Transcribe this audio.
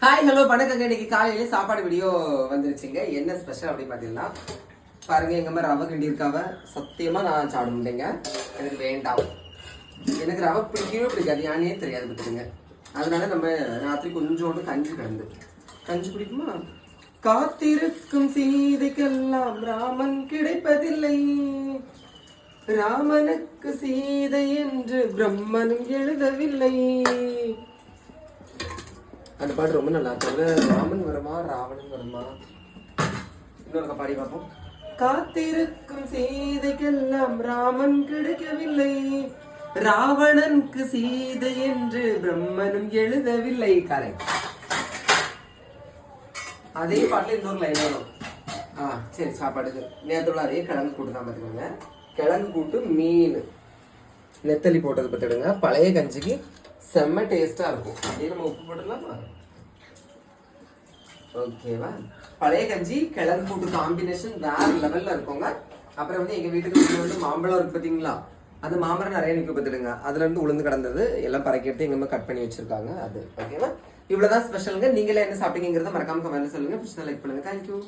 Hi hello வணக்கங்க. இன்னைக்கு காலையில சாப்பாடு வீடியோ வந்துருச்சுங்க. என்ன ஸ்பெஷல் அப்படின்னு பார்த்தீங்கன்னா பாருங்க, எங்க மாதிரி ரவை கிண்டி இருக்காவ. சத்தியமா நான் சாப்பிட முடியுங்க, எனக்கு வேண்டாம். எனக்கு ரவை பிடிக்கவே பிடிக்காது, யானே தெரியாது பார்த்துருங்க. அதனால நம்ம ராத்திரி கொஞ்சோண்டு கஞ்சி கிடந்து கஞ்சி பிடிக்குமா. காத்திருக்கும் சீதைக்கெல்லாம் ராமன் கிடைப்பதில்லை, ராமனுக்கு சீதை என்று பிரம்மனும் எழுதவில்லை. அந்த பாட்டு ரொம்ப நல்லா இருக்காங்க. ராமன் வருமா ராவணன் வருமா, இன்னொரு பாடி பார்ப்போம். காத்திருக்கும் சீதைக்கெல்லாம் ராமன் கிடைக்கவில்லை, ராவணனுக்கு சீதை என்று பிரம்மனும் எழுதவில்லை. கரெக்ட். அதே பாட்டுல இன்னொரு லைன் வரும். சரி, சாப்பாடுக்கு நேரத்துல அதே கிழங்கு கூட்டு தான் பார்த்துக்கோங்க. கிழங்கு கூட்டு மீன் நெத்தலி போட்டது பார்த்துடுங்க. பழைய கஞ்சிக்கு செம்ம டேஸ்டா இருக்கும். அதே நம்ம உப்பு போட்டுடலாமா? ஓகேவா. பழைய கஞ்சி கிழங்கு கூட்டு காம்பினேஷன் வேற லெவல்ல இருக்குங்க. அப்புறம் வந்து எங்க வீட்டுக்கு வந்து மாம்பழம் இருக்கு பார்த்தீங்களா, அந்த மாம்பழம் நிறைய நிற்க பார்த்துடுங்க. அதுல இருந்து உளுந்து கிடந்தது எல்லாம் பறக்கி எடுத்து எங்க கட் பண்ணி வச்சிருக்காங்க. அது ஓகேவா. இவ்வளவுதான் ஸ்பெஷலுங்க. நீங்களே என்ன சாப்பிட்டீங்கிறத மறக்காம கமெண்ட்ல சொல்லுங்க. பிடிச்சதை லைக் பண்ணுங்க. தேங்க்யூ.